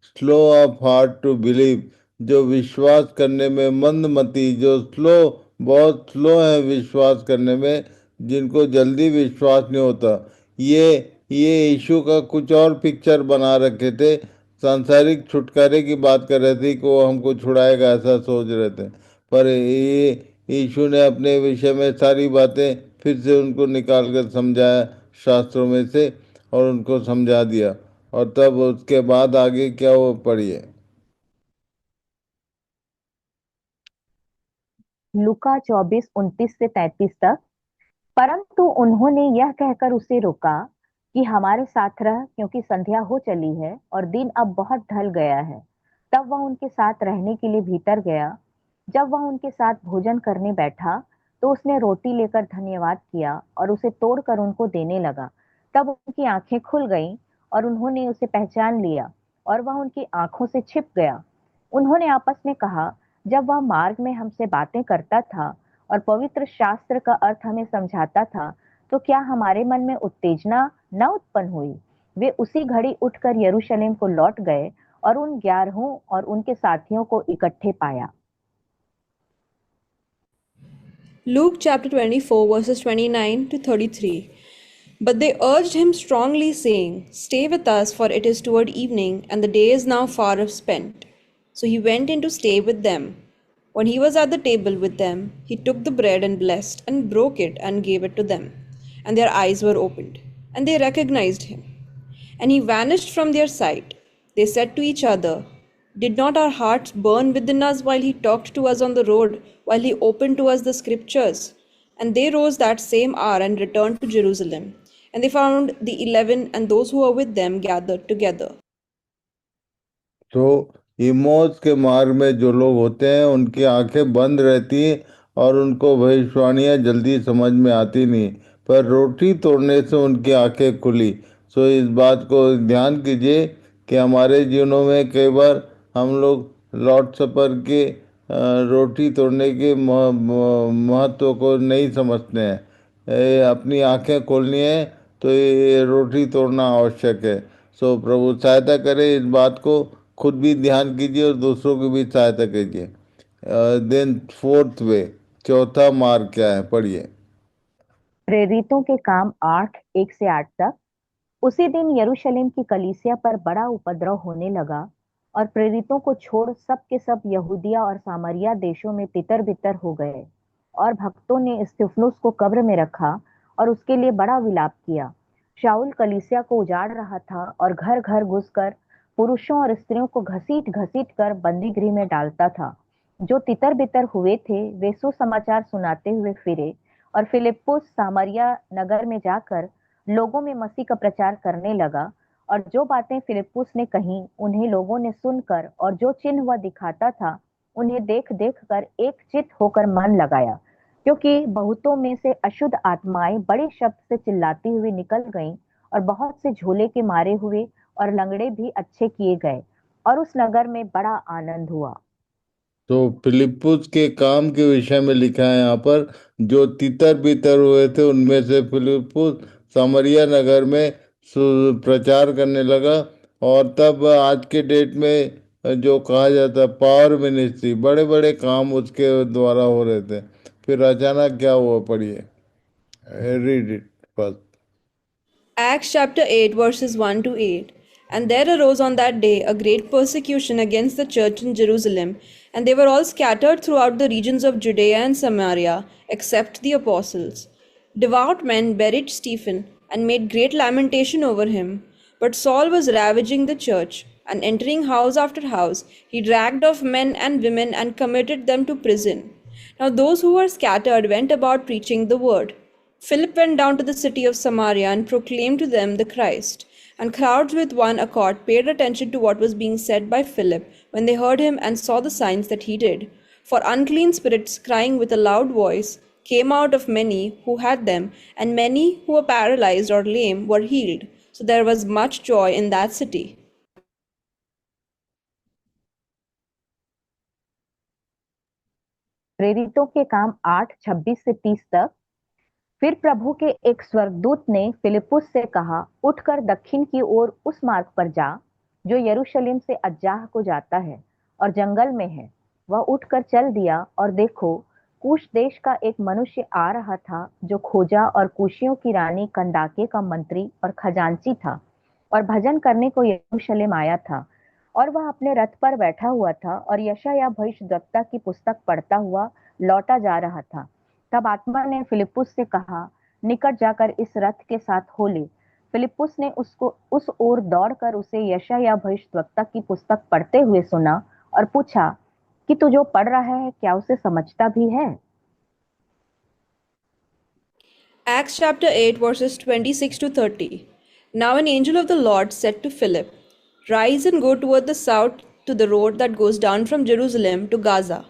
slow of heart to believe, जो विश्वास करने में मंदमती, जो बहुत स्लो है विश्वास करने में, जिनको जल्दी विश्वास नहीं होता। ये यीशु का कुछ और पिक्चर बना रखे थे, सांसारिक छुटकारे की बात कर रहे थे कि वो हमको छुड़ाएगा, ऐसा सोच रहे थे। पर ये यीशु ने अपने विषय में सारी बातें फिर से उनको निकाल कर समझाया शास्त्रों में से, और उनको समझा दिया। और तब उसके बाद आगे क्या वो पढ़िए। लूका 24:29 से 33 तक। परंतु उन्होंने यह कहकर उसे रोका कि हमारे साथ रह, क्योंकि संध्या हो चली है और दिन अब बहुत ढल गया है। तब वह उनके साथ रहने के लिए भीतर गया। जब वह उनके साथ भोजन करने बैठा तो उसने रोटी लेकर धन्यवाद किया और उसे तोड़कर उनको देने लगा। तब उनकी आंखें खुल गईं और उन्होंने उसे पहचान लिया, और वह उनकी आंखों से छिप गया। उन्होंने आपस में कहा, जब वह मार्ग में हमसे बातें करता था और पवित्र शास्त्र का अर्थ हमें समझाता था, तो क्या हमारे मन में उत्तेजना न उत्पन्न हुई? वे उसी घड़ी उठकर यरूशलेम को लौट गए और उन 11 और उनके साथियों को इकट्ठे पाया। Luke chapter 24, verses 29 to 33. But they urged him strongly, saying, Stay with us, for it is toward evening, and the day is now far spent. So he went in to stay with them. When he was at the table with them, he took the bread and blessed, and broke it, and gave it to them. And their eyes were opened, and they recognized him. And he vanished from their sight. They said to each other, Did not our hearts burn within us while he talked to us on the road, while he opened to us the scriptures? And they rose that same hour and returned to Jerusalem. And they found the 11 and those who were with them gathered together. तो इमोस के मार्ग में जो लोग होते हैं उनकी आंखें बंद रहती हैं और उनको भविष्यवाणियाँ जल्दी समझ में आती नहीं, पर रोटी तोड़ने से उनकी आंखें खुली। सो इस बात को ध्यान कीजिए कि हमारे जीवनों में कई बार हम लोग लॉर्ड सपर के रोटी तोड़ने के महत्व को नहीं समझते हैं। अपनी आंखें खोलनी है तो ये रोटी तोड़ना आवश्यक है। सो प्रभु सहायता करे, इस बात को खुद भी ध्यान कीजिए और दूसरों की भी सहायता कीजिए। देन फोर्थ वे, चौथा मार्ग क्या है, पढ़िए। प्रेरितों के काम 8:1 से 8 तक। उसी दिन यरूशलेम की कलीसिया पर बड़ा उपद्रव होने लगा, और प्रेरितों को छोड़ सब के सब यहूदिया और सामरिया देशों में तितर बितर हो गए। और भक्तों ने स्तिफनुस को कब्र में रखा और उसके लिए बड़ा विलाप किया। शाऊल कलीसिया को उजाड़ रहा था और घर घर घुसकर पुरुषों और स्त्रियों को घसीट घसीट कर बंदी गृह में डालता था। जो तितर बितर हुए थे वे सुसमाचार सुनाते हुए फिरे, और फिलिप्पुस सामरिया नगर में जाकर लोगों में मसीह का प्रचार करने लगा। और जो बातें फिलिप्पुस ने कही उन्हें लोगों ने सुनकर, और जो चिन्ह वह दिखाता था उन्हें देख देख कर एक चित होकर मन लगाया, क्योंकि बहुतों में से अशुद्ध आत्माएं बड़े शब्द से चिल्लाती हुई निकल गईं, और बहुत से झोले के मारे हुए और लंगड़े भी अच्छे किए गए। और उस नगर में बड़ा आनंद हुआ। तो फिलिप्पुस के काम के विषय में लिखा है यहाँ पर, जो तितर बितर हुए थे उनमें से फिलिप्पुस सामरिया नगर में प्रचार करने लगा। और तब आज के डेट में जो कहा जाता है पावर मिनिस्ट्री, बड़े बड़े काम उसके द्वारा हो रहे थे। फिर अचानक क्या हुआ, पढ़िए, read it first. Acts chapter 8, verses 1 to 8. And there arose on that day a great persecution against the church in Jerusalem, and they were all scattered throughout the regions of Judea and Samaria, except the apostles. Devout men buried Stephen, and made great lamentation over him. But Saul was ravaging the church, and entering house after house, he dragged off men and women and committed them to prison. Now those who were scattered went about preaching the word. Philip went down to the city of Samaria and proclaimed to them the Christ. And crowds with one accord paid attention to what was being said by Philip when they heard him and saw the signs that he did. For unclean spirits, crying with a loud voice, came out of many who had them, and many who were paralyzed or lame were healed. So there was much joy in that city. प्रेरितों के काम 8:26 से 30 तक। फिर प्रभु के एक स्वर्गदूत ने फिलिपुस से कहा, उठकर दक्षिण की ओर उस मार्ग पर जा जो यरूशलेम से अज्जाह को जाता है और जंगल में है। वह उठकर चल दिया, और देखो, कूश देश का एक मनुष्य आ रहा था जो खोजा और कूशियों की रानी कंदाके का मंत्री और खजांची था, और भजन करने को यरूशलेम आया था। और वह अपने रथ पर बैठा हुआ था और यशायाह भविष्यद्वक्ता की पुस्तक पढ़ता हुआ लौटा जा रहा था। तब आत्मा ने फिलिप्पुस से कहा, निकट जाकर इस रथ के साथ हो ले। फिलिप्पुस ने उसको उस ओर दौड़कर उसे यशायाह भविष्यद्वक्ता की पुस्तक पढ़ते हुए सुना और पूछा कि तू जो पढ़ रहा है क्या उसे समझता भी है? Acts chapter 8, verses 26 to 30. Now an angel of the Lord said to Philip, rise and go toward the south to the road that goes down from Jerusalem to Gaza.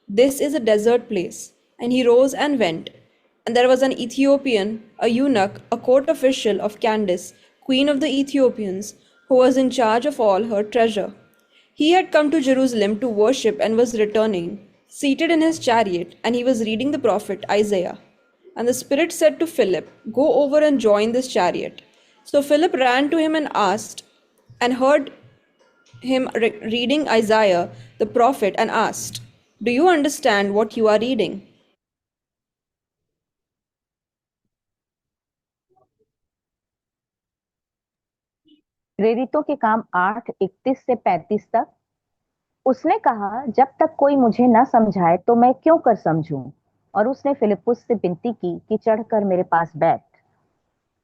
This is a desert place. And he rose and went. And there was an Ethiopian, a eunuch, a court official of Candace, queen of the Ethiopians, who was in charge of all her treasure. He had come to Jerusalem to worship and was returning, seated in his chariot, and he was reading the prophet Isaiah. And the Spirit said to Philip, go over and join this chariot. So Philip ran to him and asked, and heard him reading Isaiah the prophet, and asked, do you understand what you are reading? प्रेरितों के काम 8:31 से 35 तक। उसने कहा, जब तक कोई मुझे न समझाए तो मैं क्यों कर समझूं? और उसने फिलिप्पुस से विनती की कि चढ़कर मेरे पास बैठ।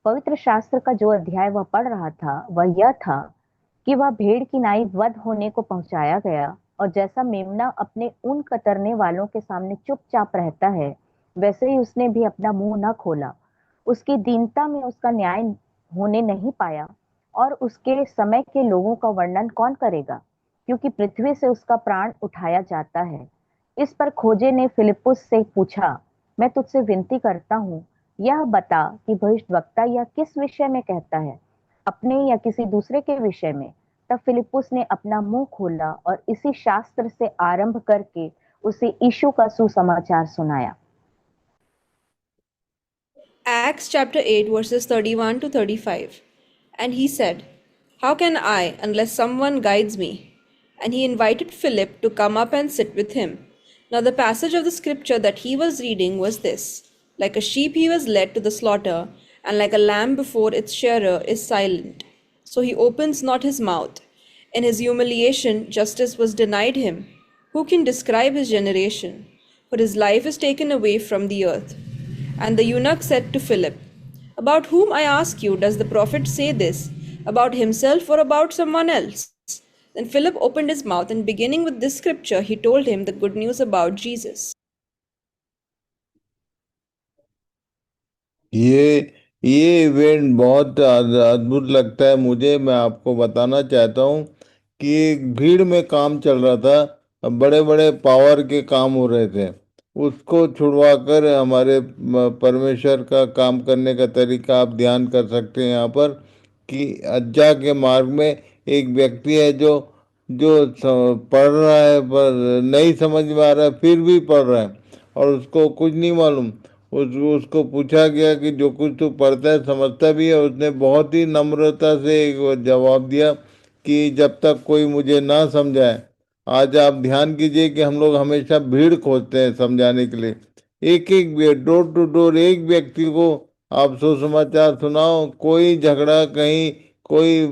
पवित्र शास्त्र का जो अध्याय वह पढ़ रहा था वह यह था कि वह भेड़ की नाई वध होने को पहुंचाया गया, और जैसा मेमना अपने ऊन कतरने वालों के सामने चुपचाप रहता है, वैसे ही उसने भी अपना मुंह न खोला। उसकी दीनता में उसका न्याय होने नहीं पाया, और उसके समय के लोगों का वर्णन कौन करेगा, क्योंकि पृथ्वी से उसका प्राण उठाया जाता है। इस पर खोजे ने फिलिप्पुस से पूछा, मैं तुझसे विनती करता हूँ, यह बता कि भविष्यद्वक्ता यह किस विषय में कहता है, अपने या किसी दूसरे के विषय में? तब फिलिप्पुस ने अपना मुंह खोला और इसी शास्त्र से आरंभ करके उसे यीशु का सुसमाचार सुनाया। Acts chapter 8, verses 31 to 35. And he said, how can I unless someone guides me? And he invited Philip to come up and sit with him. Now the passage of the scripture that he was reading was this: like a sheep he was led to the slaughter, and like a lamb before its shearer is silent, so he opens not his mouth. In his humiliation justice was denied him. Who can describe his generation? For his life is taken away from the earth. And the eunuch said to Philip, about whom, I ask you, does the prophet say this? About himself or about someone else? Then Philip opened his mouth, and beginning with this scripture, he told him the good news about Jesus. ये event बहुत अद्भुत लगता है मुझे। मैं आपको बताना चाहता हूँ कि एक भीड़ में काम चल रहा था, बड़े बड़े पावर के काम हो रहे थे। उसको छुड़वाकर हमारे परमेश्वर का काम करने का तरीका आप ध्यान कर सकते हैं यहाँ पर, कि अज्जा के मार्ग में एक व्यक्ति है जो जो पढ़ रहा है पर नहीं समझ में आ रहा है फिर भी पढ़ रहा है और उसको कुछ नहीं मालूम, उसको पूछा गया कि जो कुछ तू पढ़ता है समझता भी है, उसने बहुत ही नम्रता से एक जवाब दिया कि जब तक कोई मुझे ना समझाए। आज आप ध्यान कीजिए कि हम लोग हमेशा भीड़ खोजते हैं समझाने के लिए। एक एक डोर टू डोर एक व्यक्ति को आप सुसमाचार सुनाओ, कोई झगड़ा कहीं कोई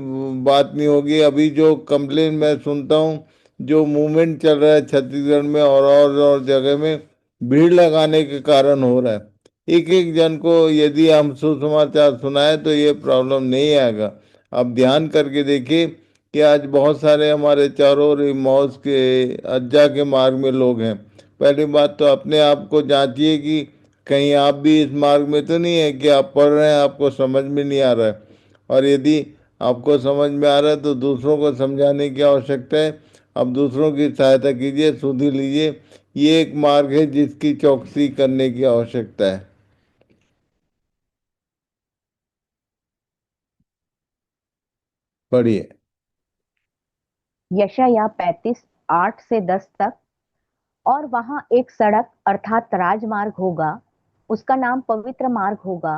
बात नहीं होगी। अभी जो कंप्लेन मैं सुनता हूँ, जो मूवमेंट चल रहा है छत्तीसगढ़ में और जगह में, भीड़ लगाने के कारण हो रहा है। एक एक जन को यदि हम सुसमाचार सुनाए तो ये प्रॉब्लम नहीं आएगा। आप ध्यान करके देखिए कि आज बहुत सारे हमारे चारों ओर मौज के अज्जा के मार्ग में लोग हैं। पहली बात तो अपने आप को जांचिए कि कहीं आप भी इस मार्ग में तो नहीं है कि आप पढ़ रहे हैं आपको समझ में नहीं आ रहा है। और यदि आपको समझ में आ रहा है तो दूसरों को समझाने की आवश्यकता है। आप दूसरों की सहायता कीजिए, सुधि लीजिए। ये एक मार्ग है जिसकी चौकसी करने की आवश्यकता है। पढ़िए। यशायाह 35:8 से 10 तक। और वहां एक सड़क अर्थात राजमार्ग होगा, उसका नाम पवित्र मार्ग होगा।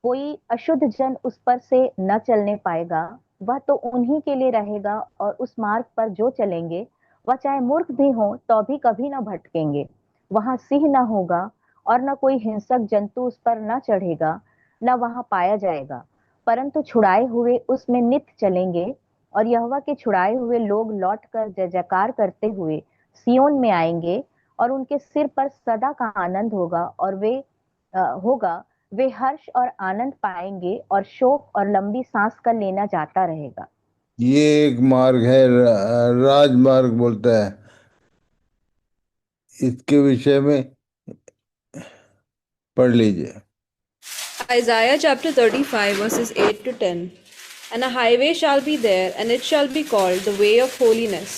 कोई अशुद्ध जन उस पर से न चलने पाएगा। वह तो उन्हीं के लिए रहेगा, और उस मार्ग पर जो चलेंगे वह चाहे मूर्ख भी हो तो भी कभी न भटकेंगे। वहां सिंह न होगा, और न कोई हिंसक जंतु उस पर न चढ़ेगा, न वहां पाया जाएगा। परंतु छुड़ाए हुए उसमें नित्य चलेंगे, और यहोवा के छुड़ाए हुए लोग लौटकर जय जयकार करते हुए सिय्योन में आएंगे। और उनके सिर पर सदा का आनंद होगा, और वे हर्ष और आनंद पाएंगे, और शोक और लंबी सांस का लेना जाता रहेगा। ये एक मार्ग है, राजमार्ग बोलता है। इसके विषय में पढ़ लीजिए। Isaiah chapter 35, verses 8 to 10. And a highway shall be there, and it shall be called the way of holiness.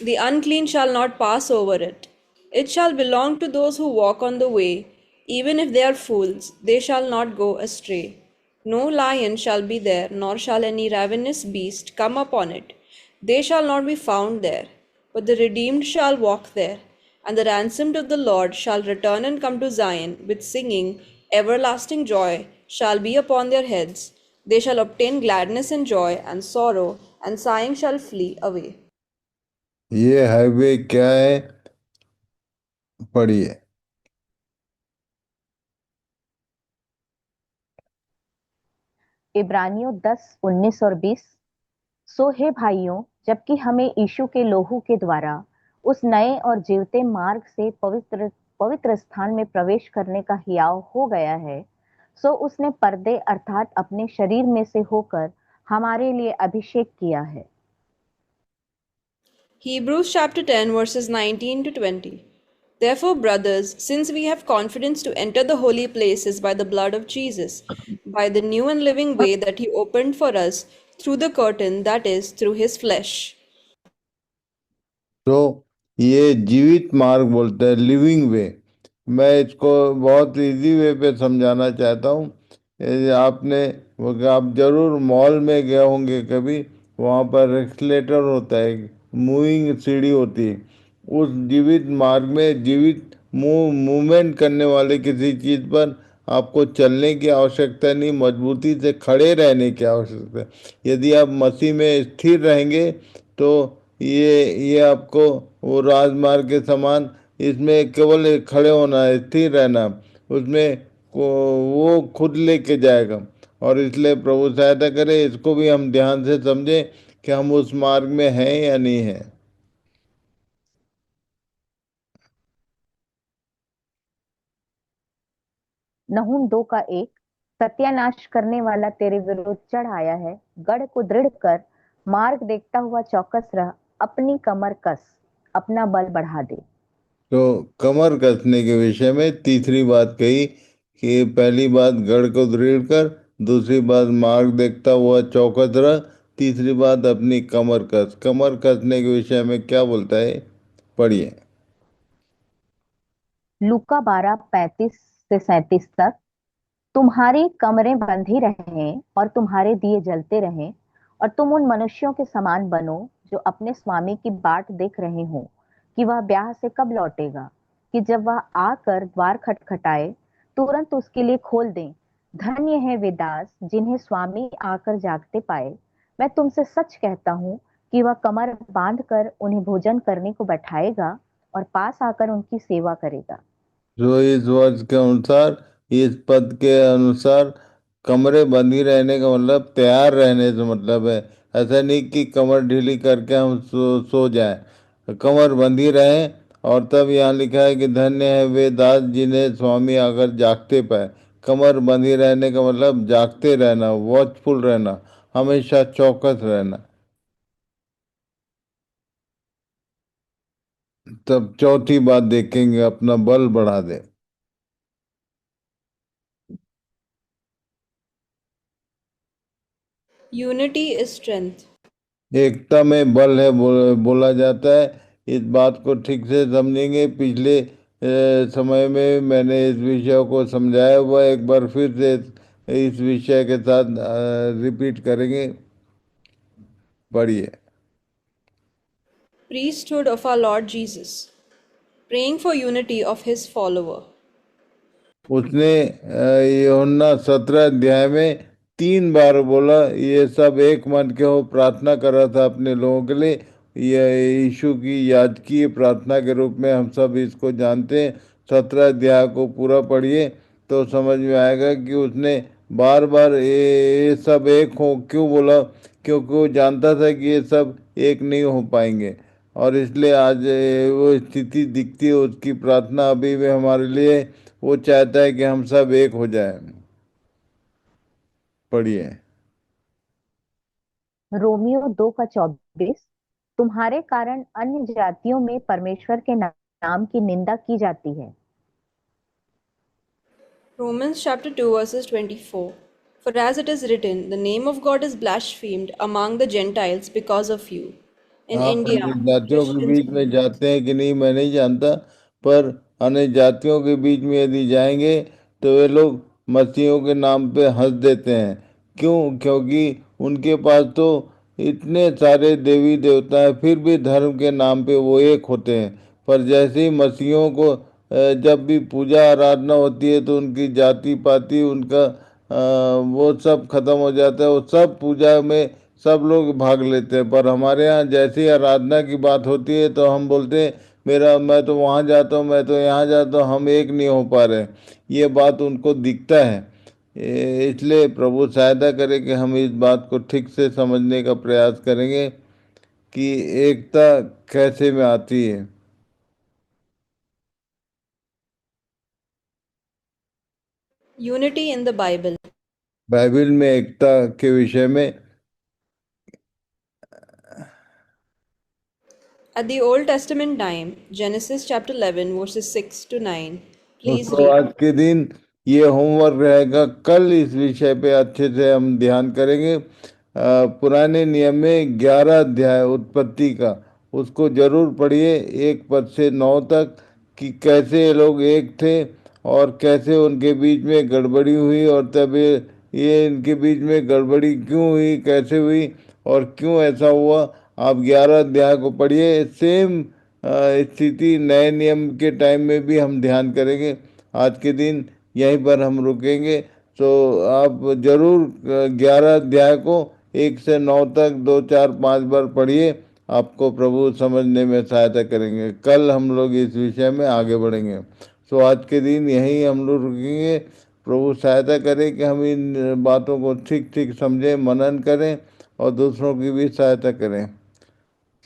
The unclean shall not pass over it. It shall belong to those who walk on the way. Even if they are fools, they shall not go astray. No lion shall be there, nor shall any ravenous beast come upon it. They shall not be found there. But the redeemed shall walk there, and the ransomed of the Lord shall return and come to Zion with singing. Everlasting joy shall be upon their heads. They shall obtain gladness and joy, and sorrow and sighing shall flee away. ये highway क्या है? पढ़िए। इब्रानियों 10:19 और 20। सो हे भाइयों, जबकि हमें यीशु के लोहू के द्वारा उस नए और जीवते मार्ग से पवित्र पवित्र स्थान में प्रवेश करने का हियाव हो गया है, सो उसने पर्दे अर्थात अपने शरीर में से होकर हमारे लिए अभिषेक किया है। Hebrews chapter 10, verses 19 to 20. Therefore, brothers, since we have confidence to enter the holy places by the blood of Jesus, by the new and living way that he opened for us through the curtain, that is, through his flesh. तो ये जीवित मार्ग बोलते हैं, living वे। मैं इसको बहुत easy way पे समझाना चाहता हूँ। आपने आप जरूर मॉल में गए होंगे कभी, वहाँ पर एक्सलेटर होता है, मूविंग सीढ़ी होती है। उस जीवित मार्ग में जीवित मूवमेंट करने वाले किसी चीज़ पर आपको चलने की आवश्यकता नहीं, मजबूती से खड़े रहने की आवश्यकता है। यदि आप मसीह में स्थिर रहेंगे तो ये आपको वो राजमार्ग के समान, इसमें केवल एक खड़े होना है, स्थिर रहना, उसमें वो खुद लेके जाएगा। और इसलिए प्रभु सहायता करे, इसको भी हम ध्यान से समझें कि हम उस मार्ग में हैं या नहीं हैं। नहूम 2:1। सत्यानाश करने वाला तेरे विरुद्ध चढ़ आया है, गढ़ को दृढ़ कर, मार्ग देखता हुआ चौकस रह, अपनी कमर कस, अपना बल बढ़ा दे। तो कमर कसने के विषय में तीसरी बात कही कि पहली बात गढ़ को दृढ़ कर, दूसरी बात मार्ग देखता हुआ चौकस रह, तीसरी बात अपनी कमर कस। कमर कसने के विषय में क्या बोलता है? पढ़िए। लूका 12:35 से 37 तक। तुम्हारी कमरें बंधी रहें और तुम्हारे दिए जलते रहें, और तुम उन मनुष्यों के समान बनो जो अपने स्वामी की बाट देख रहे हो कि वह ब्याह से कब लौटेगा, कि जब वह आकर द्वार खटखटाए तुरंत उसके लिए खोल दें। धन्य है वे दास जिन्हें स्वामी आकर जागते पाए। मैं तुमसे सच कहता हूँ कि वह कमर बांध कर उन्हें भोजन करने को बैठाएगा और पास आकर उनकी सेवा करेगा। जो इस वर्ष के अनुसार, इस पद के अनुसार, कमरे बंधी रहने का मतलब तैयार रहने से मतलब है। ऐसा नहीं कि कमर ढीली करके हम सो जाएं। कमर बंधी रहे। और तब यहाँ लिखा है कि धन्य है वे दास जिन्हें स्वामी आकर जागते पाए। कमर बंधी रहने का मतलब जागते रहना, वॉचफुल रहना, हमेशा चौकस रहना। तब चौथी बात देखेंगे, अपना बल बढ़ा दे। Unity is strength. एकता में बल है बोला जाता है। इस बात को ठीक से समझेंगे। पिछले समय में मैंने इस विषय को समझाया हुआ, एक बार फिर से इस विषय के साथ रिपीट करेंगे। पढ़िए। Priesthood of our Lord Jesus. Praying for unity of his follower. उसने यूहन्ना 17 अध्याय में 3 बार बोला, ये सब एक मन के हो, प्रार्थना कर रहा था अपने लोगों के लिए। ये यीशु की याजकीय प्रार्थना के रूप में हम सब इसको जानते हैं। 17 अध्याय को पूरा पढ़िए तो समझ में आएगा कि उसने बार बार ये सब एक हो क्यों बोला। क्योंकि वो जानता था कि ये सब एक नहीं हो पाएंगे। और इसलिए आज वो स्थिति दिखती है उसकी प्रार्थना अभी भी हमारे लिए। वो चाहता है कि हम सब एक हो जाएं। पढ़िए। रोमियो 2 का 24। तुम्हारे कारण अन्य जातियों में परमेश्वर के नाम की निंदा की जाती है। Romans chapter 2 verses 24. For as it is written, the name of God is blasphemed among the Gentiles because of you. In आप India, अन्य जातियों के Christians बीच में जाते हैं कि नहीं मैं नहीं जानता, पर अन्य जातियों के बीच में यदि जाएंगे तो वे लोग मसीहों के नाम पे हंस देते हैं। क्यों? क्योंकि उनके पास तो इतने सारे देवी देवता हैं, फिर भी धर्म के नाम पे वो एक होते हैं। पर जैसे ही मसीहों को जब भी पूजा आराधना होती है तो उनकी जाति पाति, उनका वो सब खत्म हो जाता है। वो सब पूजा में सब लोग भाग लेते हैं। पर हमारे यहाँ जैसी आराधना की बात होती है तो हम बोलते हैं मैं तो वहाँ जाता हूँ, मैं तो यहाँ जाता हूँ, हम एक नहीं हो पा रहे। ये बात उनको दिखता है। इसलिए प्रभु सहायता करे कि हम इस बात को ठीक से समझने का प्रयास करेंगे कि एकता कैसे में आती है। unity in the Bible. Bible में एकता के विषय में At the Old Testament time, Genesis chapter 11 verses 6 to 9. Please तो read. आज के दिन ये होमवर्क रहेगा। कल इस विषय पे अच्छे से हम ध्यान करेंगे। पुराने नियम में 11 अध्याय उत्पत्ति का, उसको जरूर पढ़िए 1 पद से 9 तक, कि कैसे ये लोग एक थे और कैसे उनके बीच में गड़बड़ी हुई, और तब ये इनके बीच में गड़बड़ी क्यों हुई, कैसे हुई और क्यों ऐसा हुआ। आप 11 अध्याय को पढ़िए। सेम स्थिति नए नियम के टाइम में भी हम ध्यान करेंगे। आज के दिन यहीं पर हम रुकेंगे। तो आप जरूर 11 अध्याय को 1 से 9 तक 2 4 5 बार पढ़िए। आपको प्रभु समझने में सहायता करेंगे। कल हम लोग इस विषय में आगे बढ़ेंगे। तो आज के दिन यहीं हम लोग रुकेंगे। प्रभु सहायता करे कि हम इन बातों को ठीक ठीक समझें, मनन करें और दूसरों की भी सहायता करें।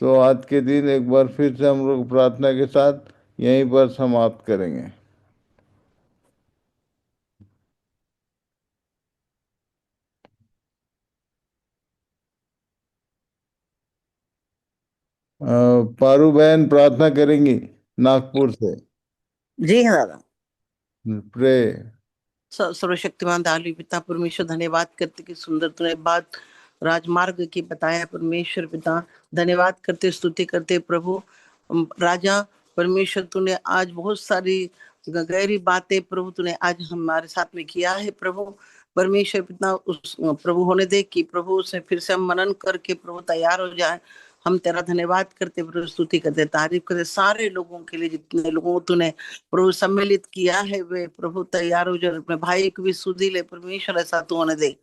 तो आज के दिन एक बार फिर से हम लोग प्रार्थना के साथ यहीं पर समाप्त करेंगे। पारू बहन प्रार्थना करेंगी नागपुर से। जी हाँ दादा। प्रे। सर्वशक्तिमान दयालु पिता परमेश्वर, धन्यवाद करते कि सुंदर तूने बात राजमार्ग की बताया परमेश्वर पिता। धन्यवाद करते स्तुति करते प्रभु राजा परमेश्वर, तूने आज बहुत सारी गहरी बातें प्रभु तूने आज हमारे साथ में किया है प्रभु। परमेश्वर पिता उस प्रभु होने दे कि प्रभु उसे फिर से हम मनन करके प्रभु तैयार हो जाए। हम तेरा धन्यवाद करते प्रभु, स्तुति करते, तारीफ करते सारे लोगों के लिए, जितने लोगों को तूने प्रभु सम्मिलित किया है वे प्रभु तैयार हो जाए। अपने भाई को भी सुधी ले परमेश्वर, ऐसा तू होने दे।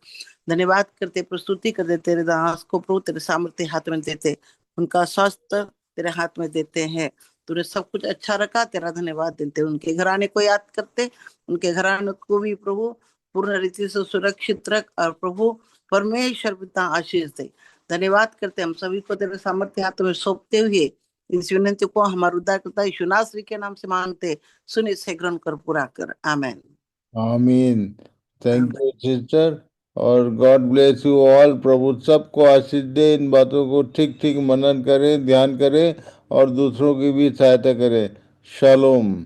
धन्यवाद करते, प्रस्तुति करते तेरे दास को प्रभु तेरे सामर्थ्य हाथ में देते, उनका स्वास्थ्य तेरे हाथ में देते हैं। तूने सब कुछ अच्छा रखा, तेरा धन्यवाद देते। उनके घराने को याद करते, उनके घराने को भी प्रभु पूर्ण रीति से सुरक्षित रख और प्रभु परमेश्वर पिता आशीष दे। धन्यवाद करते हम सभी को तेरे सामर्थ्य हाथों में सौंपते हुए इस विनंती को हमारे उद्धारकर्ता यीशु नासरी के नाम से मांगते, सुन इसे ग्रहण कर पूरा कर, आमीन। आमीन। थैंक यू सिस्टर, और गॉड ब्लेस यू ऑल। प्रभु सबको आशीष दे, इन बातों को ठीक ठीक मनन करें, ध्यान करें और दूसरों की भी सहायता करें। शालोम।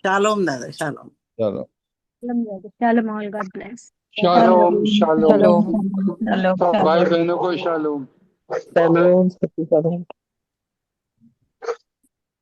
शालोम दादा, शालोम। चलो। Shalom, all. God bless. Shalom shalom. Shalom. सब भाई बहनों को शालोम। Shalom, Shalom.